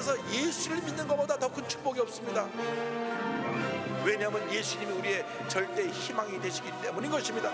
세상에서 예수를 믿는 것보다 더 큰 축복이 없습니다. 왜냐하면 예수님이 우리의 절대 희망이 되시기 때문인 것입니다.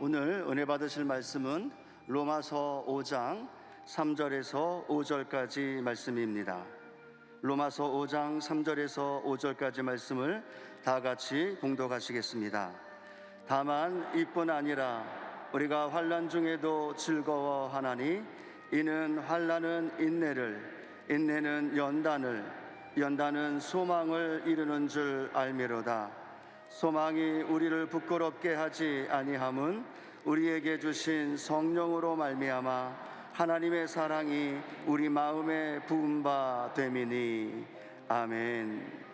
오늘 은혜 받으실 말씀은 로마서 5장 3절에서 5절까지 말씀입니다. 로마서 5장 3절에서 5절까지 말씀을 다 같이 봉독하시겠습니다. 다만 이뿐 아니라 우리가 환난 중에도 즐거워하나니 이는 환난은 인내를, 인내는 연단을, 연단은 소망을 이루는 줄 알미로다. 소망이 우리를 부끄럽게 하지 아니함은 우리에게 주신 성령으로 말미암아 하나님의 사랑이 우리 마음에 부은 바 됨이니. 아멘.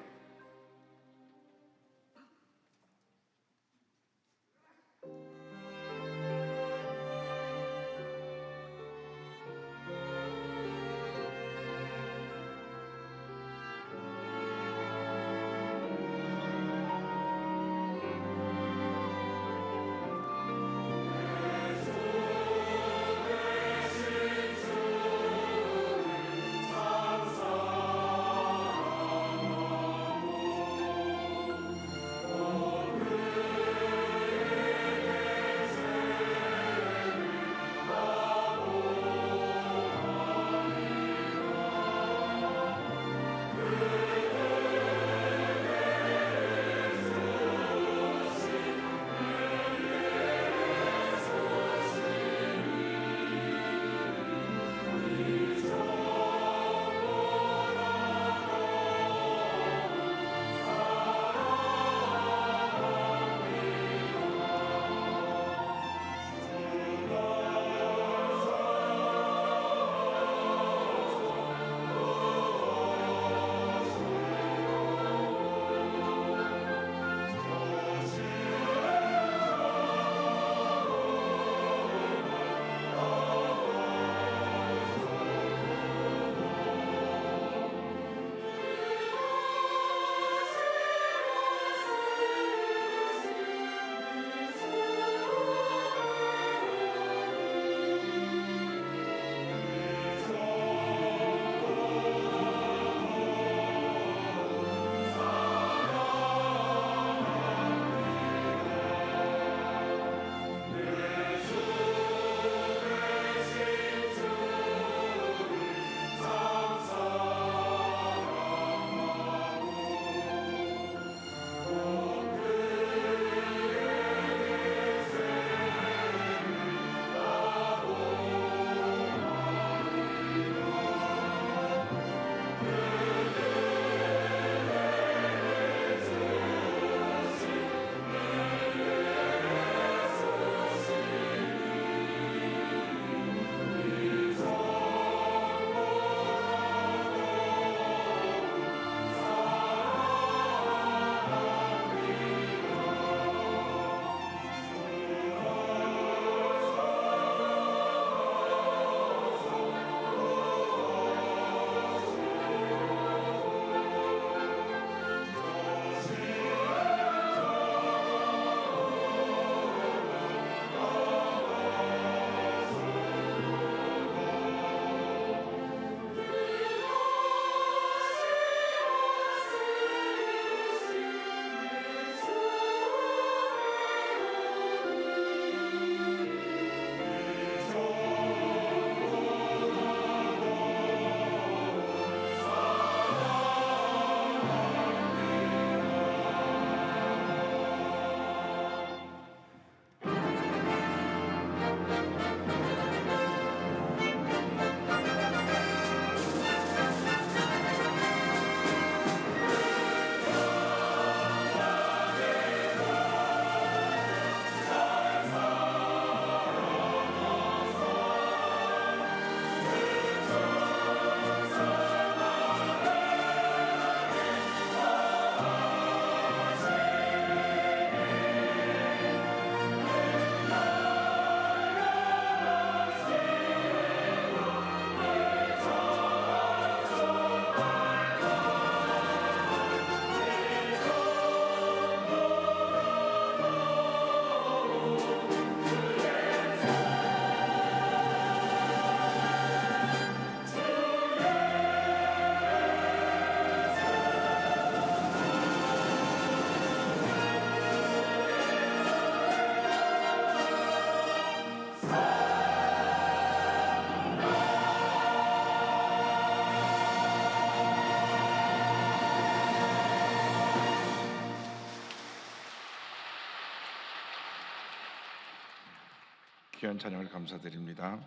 귀한 찬양을 감사드립니다.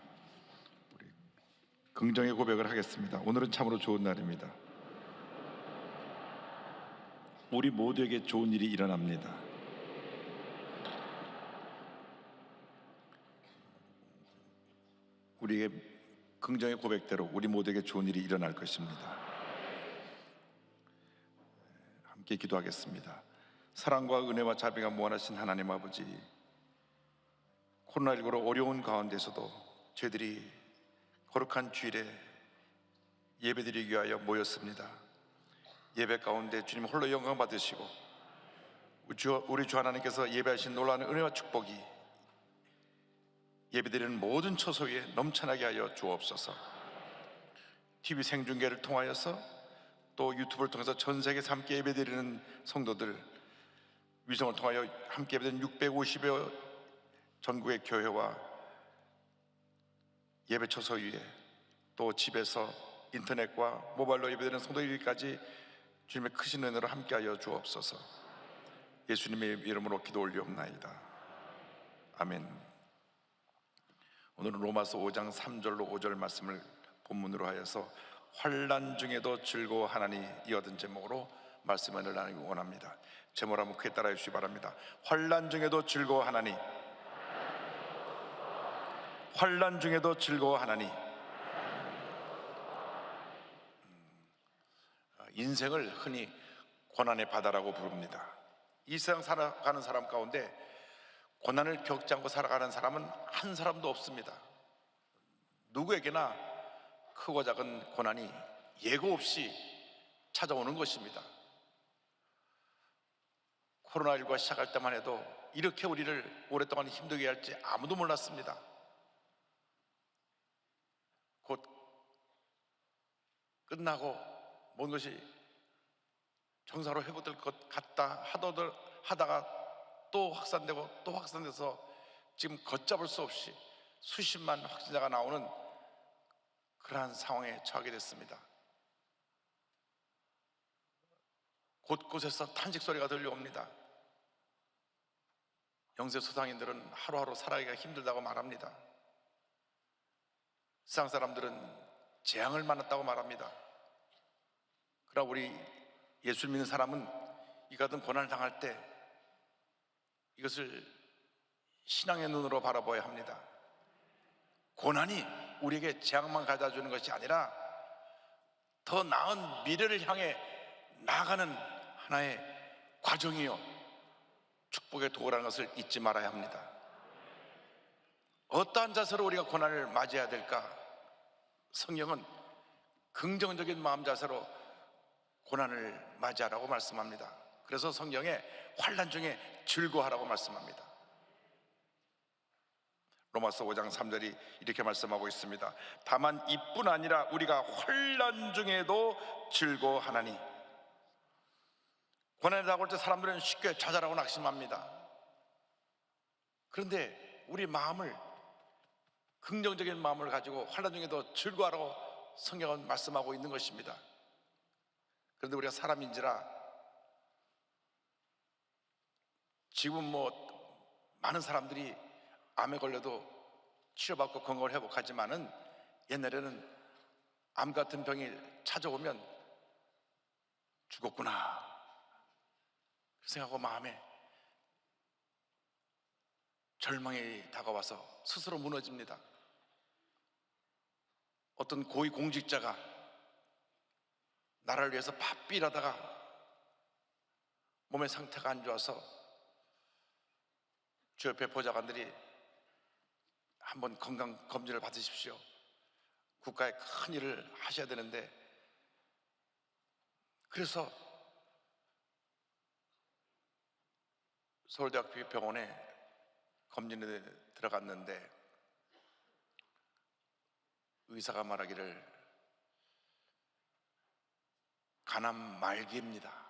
우리 긍정의 고백을 하겠습니다. 오늘은 참으로 좋은 날입니다. 우리 모두에게 좋은 일이 일어납니다. 우리의 긍정의 고백대로 우리 모두에게 좋은 일이 일어날 것입니다. 함께 기도하겠습니다. 사랑과 은혜와 자비가 무한하신 하나님 아버지, 코로나19로 어려운 가운데서도 저희들이 거룩한 주일에 예배드리기 위하여 모였습니다. 예배 가운데 주님 홀로 영광 받으시고 우리 주 하나님께서 예배하신 놀라운 은혜와 축복이 예배드리는 모든 처소 위에 넘쳐나게 하여 주옵소서. TV 생중계를 통하여서 또 유튜브를 통해서 전 세계에서 함께 예배드리는 성도들, 위성을 통하여 함께 예배드리는 650여 전국의 교회와 예배 처소 위에 또 집에서 인터넷과 모바일로 예배드리는 성도들까지 주님의 크신 은혜로 함께하여 주옵소서. 예수님의 이름으로 기도 올리옵나이다. 아멘. 오늘은 로마서 5장 3절로 5절 말씀을 본문으로 하여서 환난 중에도 즐거워하나니 이어든 제목으로 말씀을 나누기 원합니다. 제목을 한번 크게 따라해 주시기 바랍니다. 환난 중에도 즐거워하나니, 환난 중에도 즐거워하나니. 인생을 흔히 고난의 바다라고 부릅니다. 이 세상 살아가는 사람 가운데 고난을 겪지 않고 살아가는 사람은 한 사람도 없습니다. 누구에게나 크고 작은 고난이 예고 없이 찾아오는 것입니다. 코로나19가 시작할 때만 해도 이렇게 우리를 오랫동안 힘들게 할지 아무도 몰랐습니다. 곧 끝나고 모든 것이 정상으로 회복될 것 같다 하다가 또 확산되고 또 확산돼서 지금 걷잡을 수 없이 수십만 확진자가 나오는 그러한 상황에 처하게 됐습니다. 곳곳에서 탄식 소리가 들려옵니다. 영세 소상인들은 하루하루 살아가기가 힘들다고 말합니다. 세상 사람들은 재앙을 만났다고 말합니다. 그러나 우리 예수 믿는 사람은 이 같은 고난을 당할 때 이것을 신앙의 눈으로 바라봐야 합니다. 고난이 우리에게 재앙만 가져다주는 것이 아니라 더 나은 미래를 향해 나아가는 하나의 과정이요 축복의 도구라는 것을 잊지 말아야 합니다. 어떠한 자세로 우리가 고난을 맞이해야 될까? 성경은 긍정적인 마음 자세로 고난을 맞이하라고 말씀합니다. 그래서 성경에 환난 중에 즐거워하라고 말씀합니다. 로마서 5장 3절이 이렇게 말씀하고 있습니다. 다만 이뿐 아니라 우리가 환난 중에도 즐거워하나니. 고난이 다가올 때 사람들은 쉽게 좌절하고 낙심합니다. 그런데 우리 마음을, 긍정적인 마음을 가지고 환난 중에도 즐거워하라고 성경은 말씀하고 있는 것입니다. 그런데 우리가 사람인지라 지금 많은 사람들이 암에 걸려도 치료받고 건강을 회복하지만은 옛날에는 암 같은 병이 찾아오면 죽었구나 생각하고 마음에 절망이 다가와서 스스로 무너집니다. 어떤 고위 공직자가 나라를 위해서 바삐 일하다가 몸의 상태가 안 좋아서 주 옆에 보좌관들이 한번 건강 검진을 받으십시오. 국가에 큰 일을 하셔야 되는데, 그래서 서울대학교 병원에 검진에 들어갔는데 의사가 말하기를 간암 말기입니다.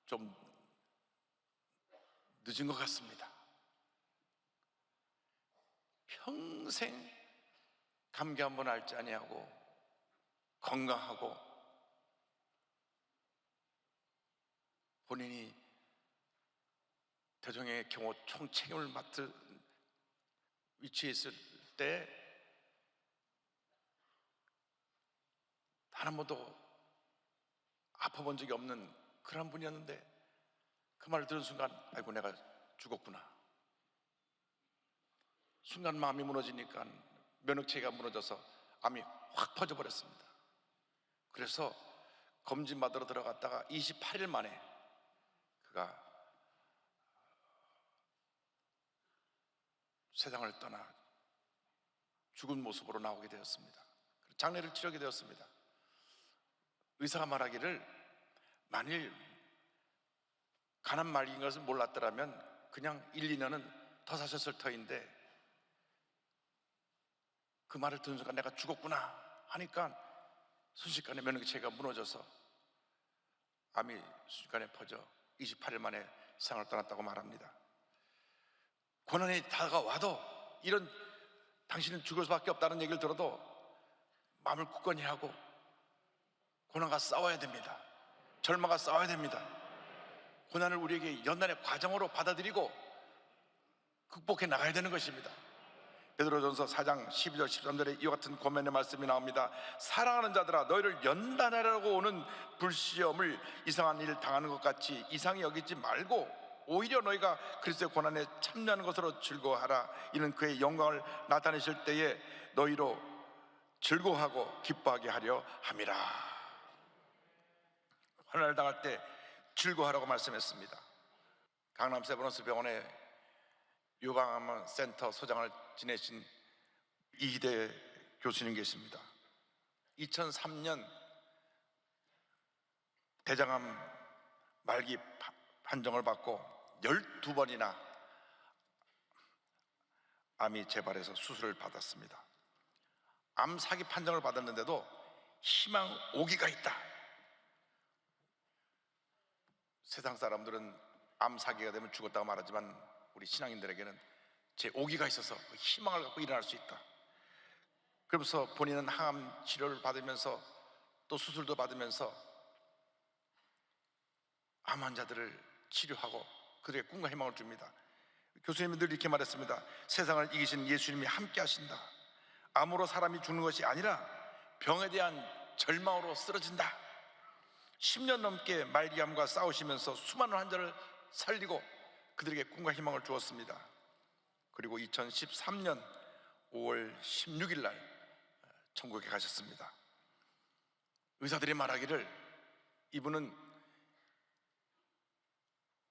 좀 늦은 것 같습니다. 평생 감기 한 번 앓지 아니하고 건강하고 본인이 교정의 경호 총책임을 맡을 위치에 있을 때 단 한 번도 아파본 적이 없는 그런 분이었는데 그 말을 들은 순간 아이고 내가 죽었구나. 순간 마음이 무너지니까 면역체계가 무너져서 암이 확 퍼져버렸습니다. 그래서 검진 받으러 들어갔다가 28일 만에 그가 세상을 떠나 죽은 모습으로 나오게 되었습니다. 장례를 치르게 되었습니다. 의사가 말하기를 만일 가난 말기인 것을 몰랐더라면 그냥 1, 2년은 더 사셨을 터인데 그 말을 듣는 순간 내가 죽었구나 하니까 순식간에 면역체계가 무너져서 암이 순식간에 퍼져 28일 만에 세상을 떠났다고 말합니다. 고난이 다가와도 이런 당신은 죽을 수밖에 없다는 얘기를 들어도 마음을 굳건히 하고 고난과 싸워야 됩니다. 절망과 싸워야 됩니다. 고난을 우리에게 연단의 과정으로 받아들이고 극복해 나가야 되는 것입니다. 베드로전서 4장 12절 13절에 이와 같은 권면의 말씀이 나옵니다. 사랑하는 자들아 너희를 연단하려고 오는 불시험을 이상한 일 당하는 것 같이 이상히 여기지 말고 오히려 너희가 그리스도의 고난에 참여하는 것으로 즐거워하라. 이는 그의 영광을 나타내실 때에 너희로 즐거워하고 기뻐하게 하려 함이라. 환난을 당할 때 즐거워하라고 말씀했습니다. 강남 세브란스 병원의 요방암 센터 소장을 지내신 이희대 교수님 계십니다. 2003년 대장암 말기 판정을 받고 12번이나 암이 재발해서 수술을 받았습니다. 암 사기 판정을 받았는데도 희망 오기가 있다. 세상 사람들은 암 사기가 되면 죽었다고 말하지만 우리 신앙인들에게는 제 오기가 있어서 희망을 갖고 일어날 수 있다. 그러면서 본인은 항암 치료를 받으면서 또 수술도 받으면서 암 환자들을 치료하고 그들에게 꿈과 희망을 줍니다. 교수님은 늘 이렇게 말했습니다. 세상을 이기신 예수님이 함께 하신다. 암으로 사람이 죽는 것이 아니라 병에 대한 절망으로 쓰러진다. 10년 넘게 말기암과 싸우시면서 수많은 환자를 살리고 그들에게 꿈과 희망을 주었습니다. 그리고 2013년 5월 16일 날 천국에 가셨습니다. 의사들이 말하기를 이분은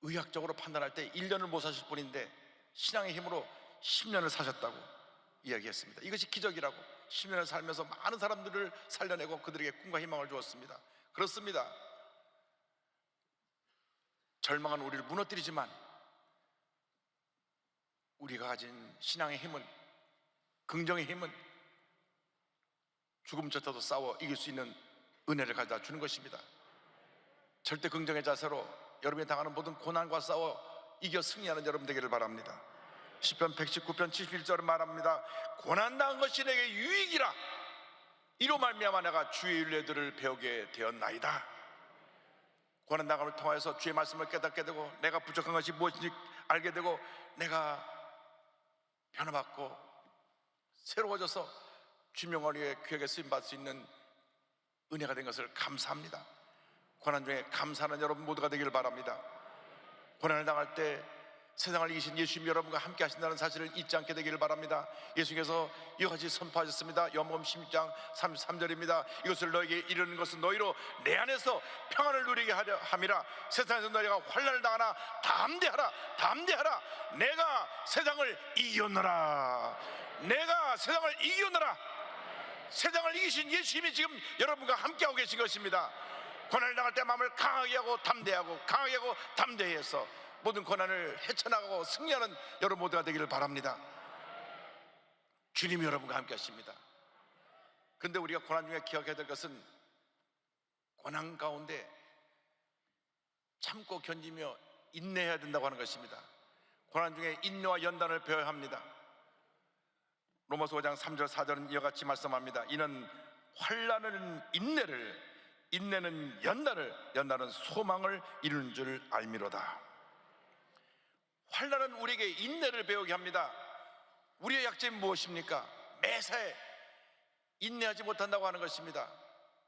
의학적으로 판단할 때 1년을 못 사실 뿐인데 신앙의 힘으로 10년을 사셨다고 이야기했습니다. 이것이 기적이라고 10년을 살면서 많은 사람들을 살려내고 그들에게 꿈과 희망을 주었습니다. 그렇습니다. 절망은 우리를 무너뜨리지만 우리가 가진 신앙의 힘은, 긍정의 힘은 죽음조차도 싸워 이길 수 있는 은혜를 가져다 주는 것입니다. 절대 긍정의 자세로 여러분이 당하는 모든 고난과 싸워 이겨 승리하는 여러분 되기를 바랍니다. 시편 119편 71절은 말합니다. 고난당한 것이 내게 유익이라. 이로 말미암아 내가 주의 윤례들을 배우게 되었나이다. 고난당함을 통해서 주의 말씀을 깨닫게 되고 내가 부족한 것이 무엇인지 알게 되고 내가 변화받고 새로워져서 주명하리에 귀하게 쓰임받을 수 있는 은혜가 된 것을 감사합니다. 고난 중에 감사하는 여러분 모두가 되기를 바랍니다. 고난을 당할 때 세상을 이기신 예수님 여러분과 함께 하신다는 사실을 잊지 않게 되기를 바랍니다. 예수님께서 이와 같이 선포하셨습니다. 요한복음 16장 33절입니다. 이것을 너에게 이르는 것은 너희로 내 안에서 평안을 누리게 하려 함이라. 세상에서 너희가 환난을 당하나 담대하라. 내가 세상을 이겼노라. 내가 세상을 이겼노라. 세상을 이기신 예수님이 지금 여러분과 함께하고 계신 것입니다. 고난을 당할 때 마음을 강하게 하고 담대해서 모든 고난을 헤쳐나가고 승리하는 여러분 모두가 되기를 바랍니다. 주님이 여러분과 함께 하십니다. 그런데 우리가 고난 중에 기억해야 될 것은 고난 가운데 참고 견디며 인내해야 된다고 하는 것입니다. 고난 중에 인내와 연단을 배워야 합니다. 로마서 5장 3절 4절은 이와 같이 말씀합니다. 이는 환난은 인내를, 인내는 연단을, 연단은 소망을 이루는 줄 알미로다. 환난은 우리에게 인내를 배우게 합니다. 우리의 약점이 무엇입니까? 매사에 인내하지 못한다고 하는 것입니다.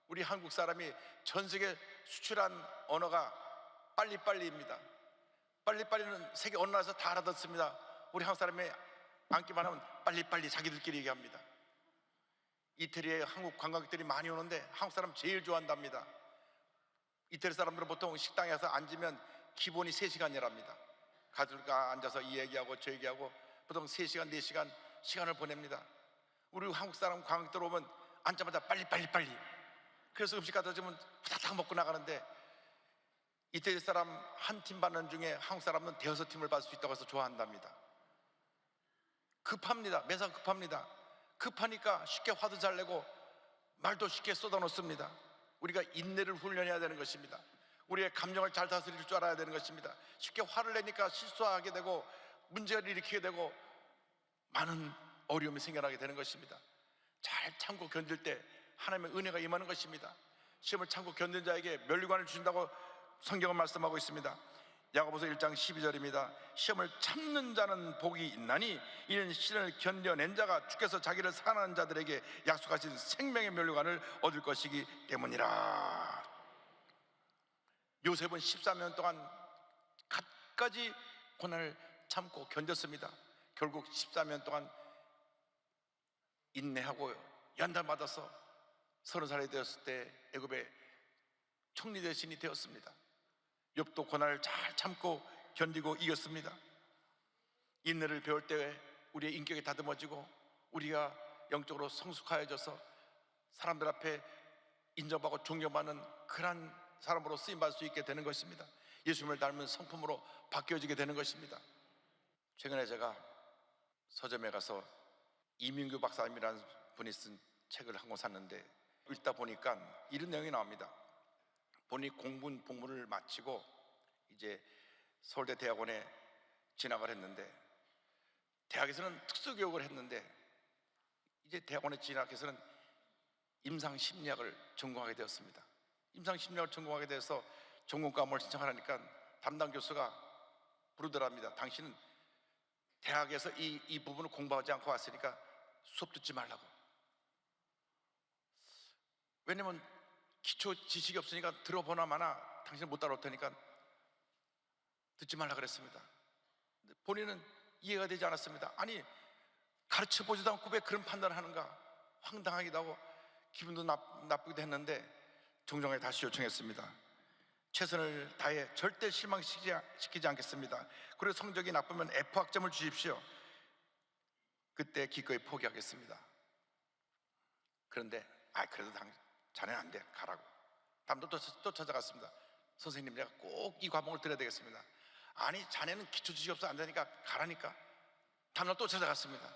우리 한국 사람이 전 세계 수출한 언어가 빨리빨리입니다. 빨리빨리는 세계 어느 나라에서 다 알아듣습니다. 우리 한국 사람이 앉기만 하면 빨리빨리 자기들끼리 얘기합니다. 이태리에 한국 관광객들이 많이 오는데 한국 사람 제일 좋아한답니다. 이태리 사람들은 보통 식당에 가서 앉으면 기본이 3시간이랍니다. 가족과 앉아서 이 얘기하고 저 얘기하고 보통 3시간, 4시간 시간을 보냅니다. 우리 한국 사람 관광객들 오면 앉자마자 빨리. 그래서 음식 갖다 주면 후다닥 먹고 나가는데 이태리 사람 한 팀 받는 중에 한국 사람은 대여섯 팀을 받을 수 있다고 해서 좋아한답니다. 급합니다. 매사 급합니다. 급하니까 쉽게 화도 잘 내고 말도 쉽게 쏟아놓습니다. 우리가 인내를 훈련해야 되는 것입니다. 우리의 감정을 잘 다스릴 줄 알아야 되는 것입니다. 쉽게 화를 내니까 실수하게 되고 문제를 일으키게 되고 많은 어려움이 생겨나게 되는 것입니다. 잘 참고 견딜 때 하나님의 은혜가 임하는 것입니다. 시험을 참고 견딘 자에게 면류관을 주신다고 성경은 말씀하고 있습니다. 야고보서 1장 12절입니다. 시험을 참는 자는 복이 있나니 이는 시련을 견뎌낸 자가 주께서 자기를 사랑하는 자들에게 약속하신 생명의 면류관을 얻을 것이기 때문이라. 요셉은 13년 동안 갖가지 고난을 참고 견뎠습니다. 결국 14년 동안 인내하고 연단받아서 30살이 되었을 때 애굽의 총리 대신이 되었습니다. 욥도 고난을 잘 참고 견디고 이겼습니다. 인내를 배울 때 우리의 인격이 다듬어지고 우리가 영적으로 성숙하여져서 사람들 앞에 인정받고 존경받는 그런 사람으로 쓰임받을 수 있게 되는 것입니다. 예수님을 닮은 성품으로 바뀌어지게 되는 것입니다. 최근에 제가 서점에 가서 이민규 박사님이라는 분이 쓴 책을 한 권 샀는데 읽다 보니까 이런 내용이 나옵니다. 본인이 공군 복무를 마치고 이제 서울대 대학원에 진학을 했는데 대학에서는 특수교육을 했는데 이제 대학원에 진학해서는 임상심리학을 전공하게 되었습니다. 임상심리학을 전공하게 돼서 전공 과목을 신청하니까 담당 교수가 부르더랍니다. 당신은 대학에서 이 부분을 공부하지 않고 왔으니까 수업 듣지 말라고. 왜냐면 기초 지식이 없으니까 들어보나 마나 당신은 못 따라올 테니까 듣지 말라 그랬습니다. 본인은 이해가 되지 않았습니다. 아니 가르쳐 보지도 않고 왜 그런 판단을 하는가 황당하기도 하고 기분도 나쁘기도 했는데 종종에 다시 요청했습니다. 최선을 다해 절대 실망시키지 않겠습니다. 그리고 성적이 나쁘면 F학점을 주십시오. 그때 기꺼이 포기하겠습니다. 그런데 그래도 자네는 안 돼, 가라고. 다음도 또 찾아갔습니다. 선생님, 내가 꼭 이 과목을 들어야 되겠습니다. 아니 자네는 기초 지식이 없어 안 되니까 가라니까. 다음날 또 찾아갔습니다.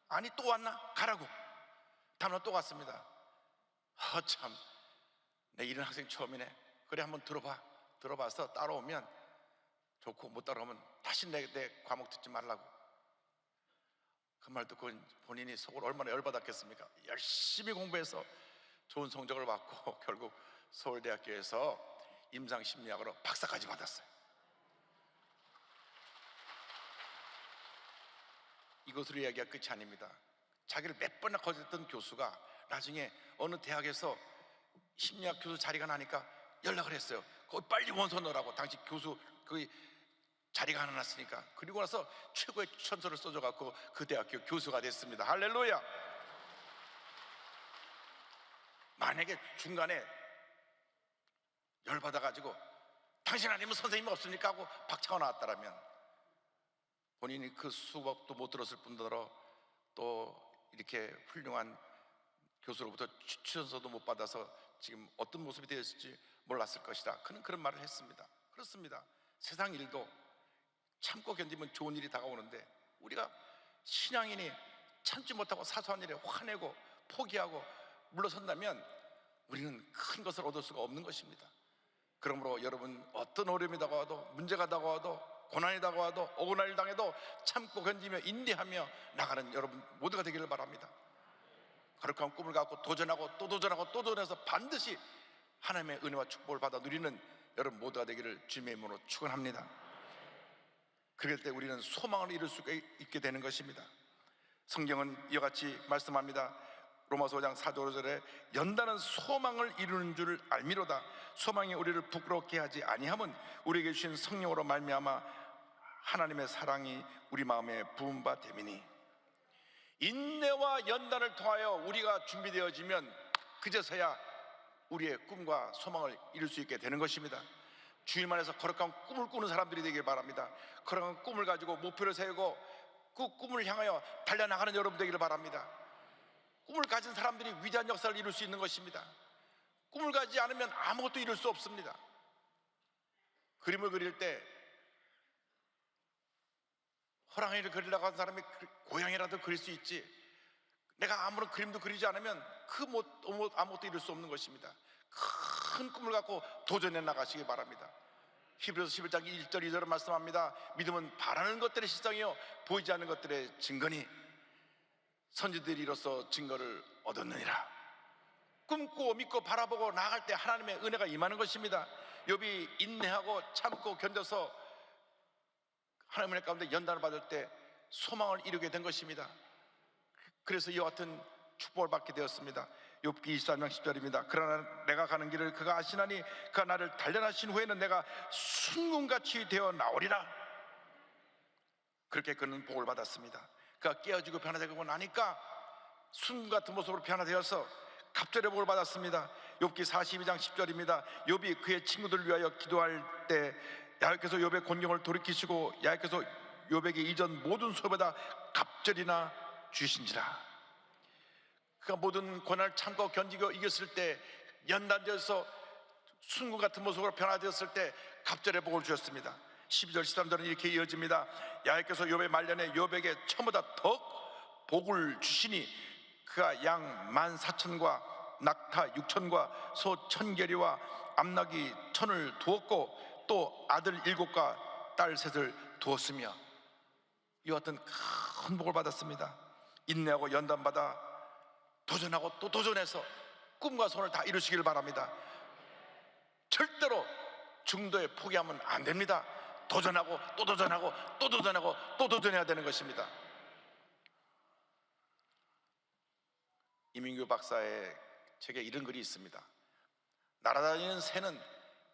아니 또 왔나? 가라고. 다음날 또 갔습니다. 참, 내 이런 학생 처음이네. 그래 한번 들어봐서 따라오면 좋고 못 따라오면 다시 내 과목 듣지 말라고. 그 말 듣고 본인이 속을 얼마나 열받았겠습니까? 열심히 공부해서 좋은 성적을 받고 결국 서울대학교에서 임상심리학으로 박사까지 받았어요. 이것으로 이야기가 끝이 아닙니다. 자기를 몇 번이나 거절했던 교수가 나중에 어느 대학에서 심리학 교수 자리가 나니까 연락을 했어요. 거기 빨리 원서 넣으라고. 당시 교수 거기 자리가 하나 났으니까. 그리고 나서 최고의 추천서를 써줘갖고 그 대학교 교수가 됐습니다. 할렐루야. 만약에 중간에 열받아가지고 당신 아니면 선생님이 없으니까 하고 박차가 나왔다라면 본인이 그 수업도 못 들었을 뿐더러 또 이렇게 훌륭한 교수로부터 추천서도 못 받아서 지금 어떤 모습이 되었을지 몰랐을 것이다. 그는 그런 말을 했습니다. 그렇습니다. 세상 일도 참고 견디면 좋은 일이 다가오는데 우리가 신앙인이 참지 못하고 사소한 일에 화내고 포기하고 물러선다면 우리는 큰 것을 얻을 수가 없는 것입니다. 그러므로 여러분 어떤 어려움이 다가와도 문제가 다가와도 고난이 다가와도 억울한 일 당해도 참고 견디며 인내하며 나가는 여러분 모두가 되기를 바랍니다. 거룩한 꿈을 갖고 도전하고 또 도전하고 또 도전해서 반드시 하나님의 은혜와 축복을 받아 누리는 여러분 모두가 되기를 주님의 이름으로 축원합니다. 그럴 때 우리는 소망을 이룰 수가 있게 되는 것입니다. 성경은 이와 같이 말씀합니다. 로마서 5장 4절 5절에 연단은 소망을 이루는 줄 알미로다. 소망이 우리를 부끄럽게 하지 아니함은 우리에게 주신 성령으로 말미암아 하나님의 사랑이 우리 마음에 부은 바 됨이니. 인내와 연단을 통하여 우리가 준비되어지면 그제서야 우리의 꿈과 소망을 이룰 수 있게 되는 것입니다. 주님 안에서 거룩한 꿈을 꾸는 사람들이 되길 바랍니다. 거룩한 꿈을 가지고 목표를 세우고 그 꿈을 향하여 달려나가는 여러분 되기를 바랍니다. 꿈을 가진 사람들이 위대한 역사를 이룰 수 있는 것입니다. 꿈을 가지지 않으면 아무것도 이룰 수 없습니다. 그림을 그릴 때 호랑이를 그리려고 한 사람이 고양이라도 그릴 수 있지, 내가 아무런 그림도 그리지 않으면 아무것도 이룰 수 없는 것입니다. 큰 꿈을 갖고 도전해 나가시기 바랍니다. 히브리서 11장 1절 2절은 말씀합니다. 믿음은 바라는 것들의 실상이요 보이지 않는 것들의 증거니 선지들이 이로써 증거를 얻었느니라. 꿈꾸고 믿고 바라보고 나아갈 때 하나님의 은혜가 임하는 것입니다. 욥이 인내하고 참고 견뎌서 하나님의 은혜 가운데 연단을 받을 때 소망을 이루게 된 것입니다. 그래서 이와 같은 축복을 받게 되었습니다. 욥기 24장 10절입니다. 그러나 내가 가는 길을 그가 아시나니 그가 나를 단련하신 후에는 내가 순금같이 되어 나오리라. 그렇게 그는 복을 받았습니다. 그가 깨어지고 변화되고 나니까 순금 같은 모습으로 변화되어서 갑절의 복을 받았습니다. 욥기 42장 10절입니다. 욥이 그의 친구들을 위하여 기도할 때 야훼께서 욥의 곤경을 돌이키시고 야훼께서 욥에게 이전 모든 소보다 갑절이나 주신지라. 그가 모든 고난을 참고 견디고 이겼을 때, 연단되어서 순금 같은 모습으로 변화되었을 때 갑절의 복을 주셨습니다. 12절 13절은 이렇게 이어집니다. 야훼께서 욥의 말년에 욥에게 처음보다 더 복을 주시니 그가 양 14,000과 낙타 6,000과 소 1,000계리와 암나귀 1,000을 두었고 또 아들 7과 딸 3을 두었으며, 이와 같은 큰 복을 받았습니다. 인내하고 연단받아 도전하고 또 도전해서 꿈과 소원을 다 이루시길 바랍니다. 절대로 중도에 포기하면 안 됩니다. 도전하고 또 도전하고 또 도전하고 또 도전해야 되는 것입니다. 이민규 박사의 책에 이런 글이 있습니다. 날아다니는 새는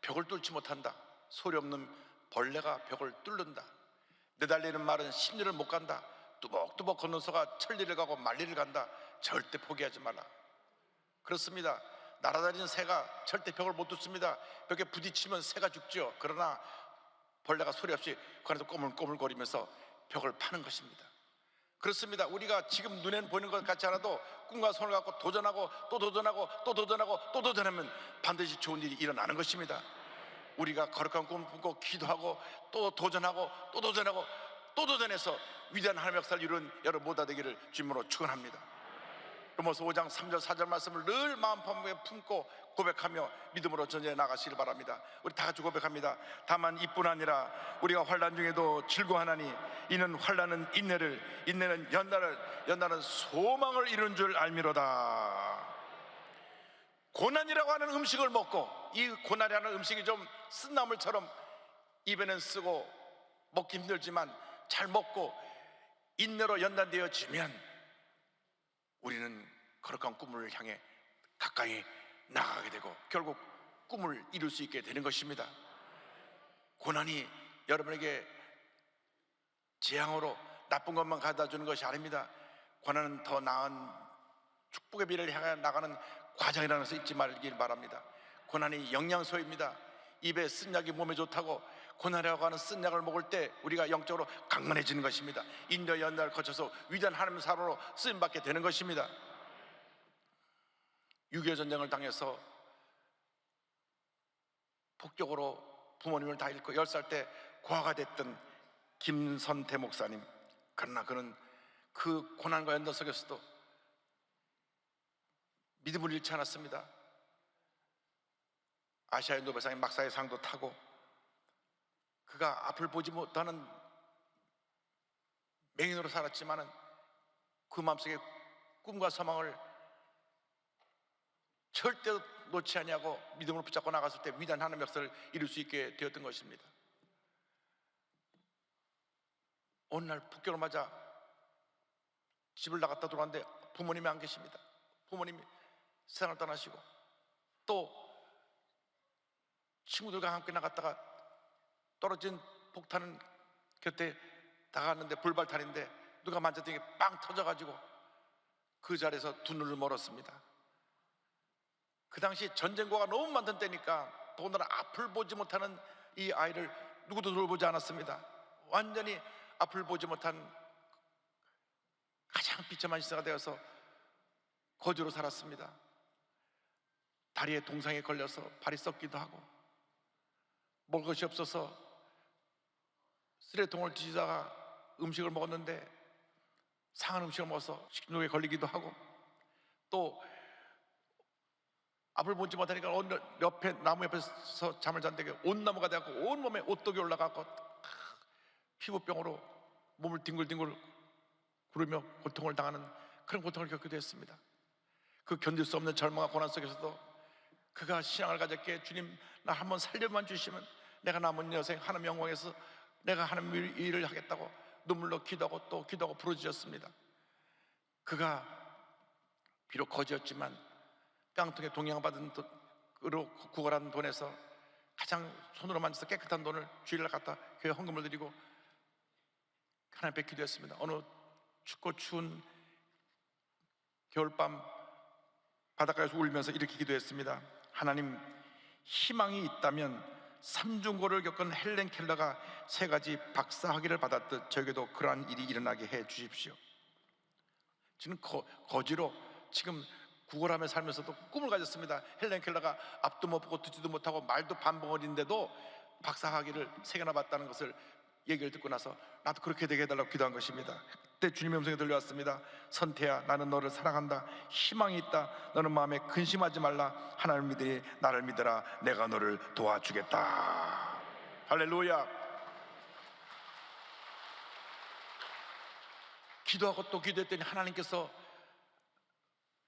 벽을 뚫지 못한다. 소리 없는 벌레가 벽을 뚫는다. 내달리는 말은 심리를 못 간다. 뚜벅뚜벅 걷는 소가 천리를 가고 만리를 간다. 절대 포기하지 말라. 그렇습니다. 날아다니는 새가 절대 벽을 못 뚫습니다. 벽에 부딪히면 새가 죽죠. 그러나 벌레가 소리 없이 그 안에서 꼬물꼬물거리면서 벽을 파는 것입니다. 그렇습니다. 우리가 지금 눈에는 보이는 것 같지 않아도 꿈과 소원을 갖고 도전하고 또 도전하고 또 도전하고 또 도전하면 반드시 좋은 일이 일어나는 것입니다. 우리가 거룩한 꿈을 꾸고 기도하고 또 도전하고 또 도전하고 또 도전해서 위대한 하나님의 역사를 이룬 여러분 모두 되기를 주님으로 축원합니다. 로마서 5장 3절 4절 말씀을 늘 마음판에 품고 고백하며 믿음으로 전진해 나가시길 바랍니다. 우리 다 같이 고백합니다. 다만 이뿐 아니라 우리가 환난 중에도 즐거워하나니 이는 환난은 인내를, 인내는 연단을, 연단은 소망을 이룬 줄 알미로다. 고난이라고 하는 음식을 먹고, 이 고난이라는 음식이 좀 쓴나물처럼 입에는 쓰고 먹기 힘들지만 잘 먹고 인내로 연단되어지면 우리는 거룩한 꿈을 향해 가까이 나가게 되고 결국 꿈을 이룰 수 있게 되는 것입니다. 고난이 여러분에게 재앙으로 나쁜 것만 가져다 주는 것이 아닙니다. 고난은 더 나은 축복의 미래를 향해 나가는 과정이라는 것을 잊지 말길 바랍니다. 고난이 영양소입니다. 입에 쓴 약이 몸에 좋다고 고난이라고 하는 쓴 약을 먹을 때 우리가 영적으로 강건해지는 것입니다. 인내 연단을 거쳐서 위대한 하나님의 사람으로 쓰임받게 되는 것입니다. 6.25 전쟁을 당해서 폭격으로 부모님을 다 잃고 10살 때 고아가 됐던 김선태 목사님, 그러나 그는 그 고난과 연단 속에서도 믿음을 잃지 않았습니다. 아시아의 노벨상의 막사의 상도 타고 그가 앞을 보지 못하는 맹인으로 살았지만은 그 마음속에 꿈과 소망을 절대 놓지 아니하고 믿음으로 붙잡고 나갔을 때 위대한 하나님의 역사를 이룰 수 있게 되었던 것입니다. 어느 날 북경을 맞아 집을 나갔다 들어왔는데 부모님이 안 계십니다. 부모님이 세상을 떠나시고, 또 친구들과 함께 나갔다가 떨어진 폭탄은 곁에 다가갔는데 불발탄인데 누가 만졌더니 빵 터져가지고 그 자리에서 두 눈을 멀었습니다. 그 당시 전쟁과가 너무 많던 때니까 더군다나 앞을 보지 못하는 이 아이를 누구도 돌보지 않았습니다. 완전히 앞을 보지 못한 가장 비참한 시대가 되어서 거지로 살았습니다. 다리에 동상에 걸려서 발이 썩기도 하고, 먹을 것이 없어서 쓰레통을 뒤지다가 음식을 먹었는데 상한 음식을 먹어서 식중독에 걸리기도 하고, 또 앞을 보지 못하니까 어느 옆에 나무 옆에서 잠을 잔다게 온나무가 돼갖고 온몸에 오똑이 올라가고 피부병으로 몸을 뒹굴뒹굴 구르며 고통을 당하는 그런 고통을 겪기도 했습니다. 그 견딜 수 없는 절망과 고난 속에서도 그가 신앙을 가졌기에 주님, 나 한번 살려만 주시면 내가 남은 여생 하나님 영광에서 내가 하나님 일을 하겠다고 눈물로 기도하고 또 기도하고 부르짖었습니다. 그가 비록 거지였지만 깡통에 동양받은 돈으로 구걸한 돈에서 가장 손으로 만져서 깨끗한 돈을 주일날 갖다 교회 헌금을 드리고 하나님 뵙기도 했습니다. 어느 춥고 추운 겨울밤 바닷가에서 울면서 이렇게 기도했습니다. 하나님, 희망이 있다면 삼중고를 겪은 헬렌 켈러가 3가지 박사학위를 받았듯 저에게도 그러한 일이 일어나게 해 주십시오. 저는 거지로 지금 구걸하며 살면서도 꿈을 가졌습니다. 헬렌 켈러가 앞도 못 보고 듣지도 못하고 말도 반벙어리인데도 박사학위를 3개나 받았다는 것을 얘기를 듣고 나서 나도 그렇게 되게 해달라고 기도한 것입니다. 그때 주님의 음성이 들려왔습니다. 선태야, 나는 너를 사랑한다. 희망이 있다. 너는 마음에 근심하지 말라. 하나님을 믿으니 나를 믿어라. 내가 너를 도와주겠다. 할렐루야. 기도하고 또 기도했더니 하나님께서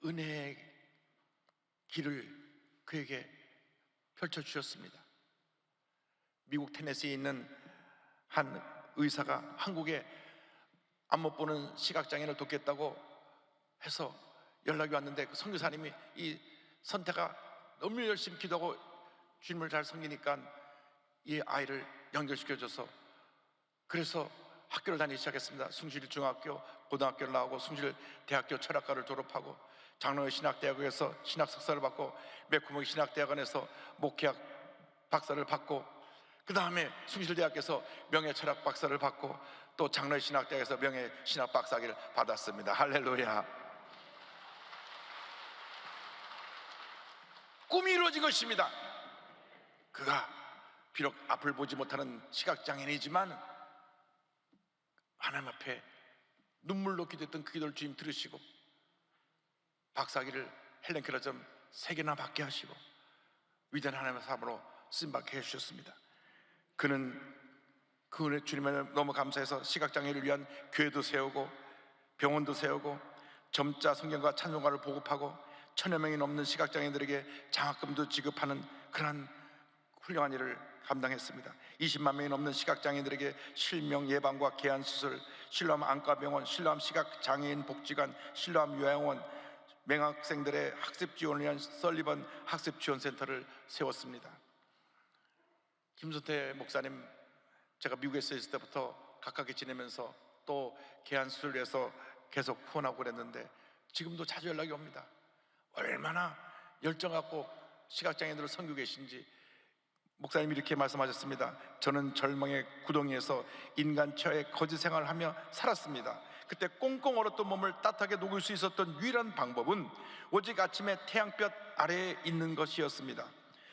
은혜의 길을 그에게 펼쳐주셨습니다. 미국 테네시에 있는 한 의사가 한국에 안 못 보는 시각장애인을 돕겠다고 해서 연락이 왔는데 그 선교사님이 이 선태가 너무 열심히 기도하고 주님을 잘 섬기니까 이 아이를 연결시켜줘서 그래서 학교를 다니기 시작했습니다. 숭실 중학교, 고등학교를 나오고 숭실 대학교 철학과를 졸업하고 장로의 신학대학에서 신학 석사를 받고 매코모기 신학대학원에서 목회학 박사를 받고 그 다음에 숭실대학에서 명예철학 박사를 받고 또 장로의 신학대학에서 명예신학 박사학위를 받았습니다. 할렐루야. 꿈이 이루어진 것입니다. 그가 비록 앞을 보지 못하는 시각장애인이지만 하나님 앞에 눈물로 기도했던 그 기도를 주님 들으시고 박사학위를 헬렌 켈러처럼 3개나 받게 하시고 위대한 하나님의 사람으로 쓰임받게 해주셨습니다. 그는 그 은혜 주님을 너무 감사해서 시각장애를 위한 교회도 세우고 병원도 세우고 점자 성경과 찬송가를 보급하고 1000여 명이 넘는 시각장애인들에게 장학금도 지급하는 그런 훌륭한 일을 감당했습니다. 20만 명이 넘는 시각장애인들에게 실명 예방과 개안 수술, 실로암 안과병원, 실로암 시각장애인 복지관, 실로암 요양원, 맹학생들의 학습 지원을 위한 설리번 학습지원센터를 세웠습니다. 김선태 목사님, 제가 미국에 있을 때부터 가깝게 지내면서 또 개안 수술을 위해서 계속 후원하고 그랬는데 지금도 자주 연락이 옵니다. 얼마나 열정 갖고 시각장애인들을 섬기고 계신지. 목사님이 이렇게 말씀하셨습니다. 저는 절망의 구덩이에서 인간 처의 거지 생활을 하며 살았습니다. 그때 꽁꽁 얼었던 몸을 따뜻하게 녹일 수 있었던 유일한 방법은 오직 아침에 태양볕 아래에 있는 것이었습니다.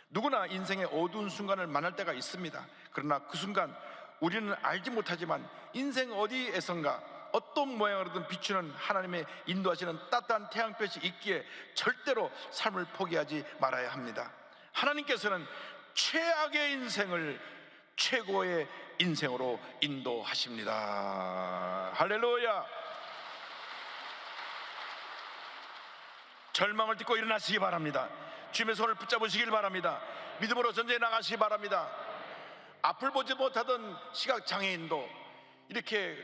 누구나 인생의 어두운 순간을 만날 때가 있습니다. 그러나 그 순간 우리는 알지 못하지만 인생 어디에선가 어떤 모양으로든 비추는 하나님의 인도하시는 따뜻한 태양볕이 있기에 절대로 삶을 포기하지 말아야 합니다. 하나님께서는 최악의 인생을 최고의 인생으로 인도하십니다. 할렐루야. 절망을 딛고 일어나시기 바랍니다. 주님의 손을 붙잡으시길 바랍니다. 믿음으로 전쟁에 나가시기 바랍니다. 앞을 보지 못하던 시각장애인도 이렇게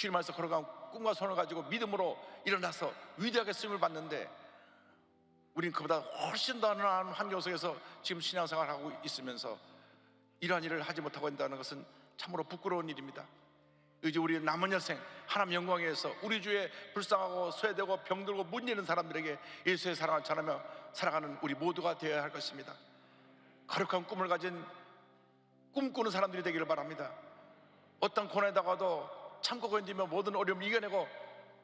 주님 안에서 걸어간 꿈과 소원을 가지고 믿음으로 일어나서 위대하게 쓰임을 받는데, 우린 그보다 훨씬 더 나은 환경 속에서 지금 신앙생활을 하고 있으면서 이러한 일을 하지 못하고 있다는 것은 참으로 부끄러운 일입니다. 이제 우리 남은 여생 하나님 영광에 의해서 우리 주에 불쌍하고 소외되고 병들고 문제는 사람들에게 예수의 사랑을 전하며 살아가는 우리 모두가 되어야 할 것입니다. 거룩한 꿈을 가진 꿈꾸는 사람들이 되기를 바랍니다. 어떤 고난에 다가도 참고 견디며 모든 어려움을 이겨내고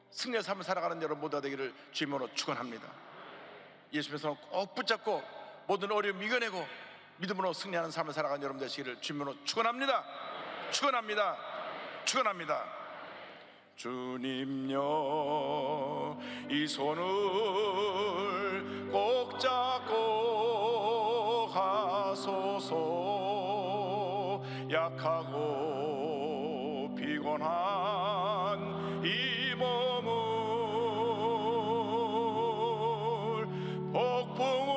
승리의 삶을 살아가는 여러분 모두가 되기를 주님으로 축원합니다. 예수님의 손을 꼭 붙잡고 모든 어려움 이겨내고 믿음으로 승리하는 삶을 살아가는 여러분 되시기를 주님으로 축원합니다. 축원합니다. 축원합니다. 주님여, 이 손을 꼭 잡고 가소서. 약하고 피곤한 이 몸을 폭풍우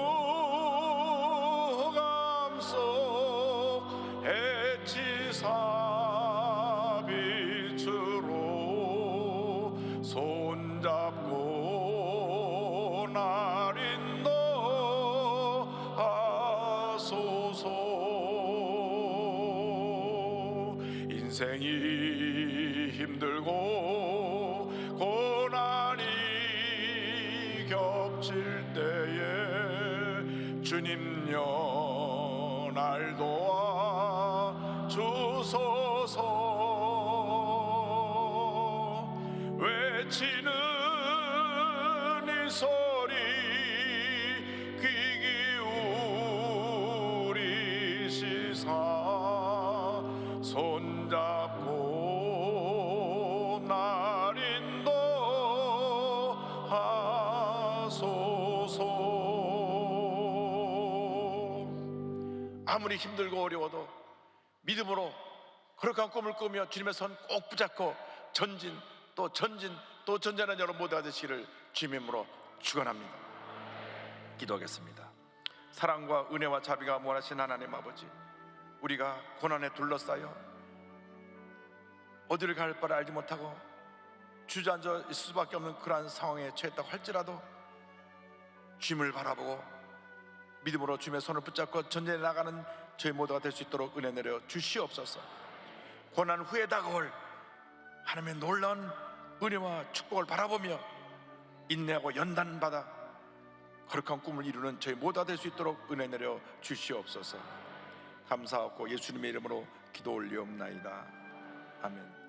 감속 해치사 빛으로 손잡고 날 인도하소서. 인생이 힘들고 고난이 겹칠 때에 주님여, 날 도와 주소서. 외치는 이 소리 귀 기울이시사 손잡고 날 인도하소서. 아무리 힘들고 어려워도 믿음으로 거룩한 꿈을 꾸며 주님의 손 꼭 붙잡고 전진 또 전진 또 전진하는 여러분 모두가 되시기를 주님의 이름으로 축원합니다. 기도하겠습니다. 사랑과 은혜와 자비가 무한하신 하나님 아버지, 우리가 고난에 둘러싸여 어디를 갈 바를 알지 못하고 주저앉아 있을 수밖에 없는 그러한 상황에 처했다고 할지라도 주님을 바라보고 믿음으로 주님의 손을 붙잡고 전진해 나가는 저희 모두가 될 수 있도록 은혜 내려 주시옵소서. 고난 후에 다가올 하나님의 놀라운 은혜와 축복을 바라보며 인내하고 연단받아 거룩한 꿈을 이루는 저희 모두가 될 수 있도록 은혜 내려 주시옵소서. 감사하고 예수님의 이름으로 기도 올리옵나이다. 아멘.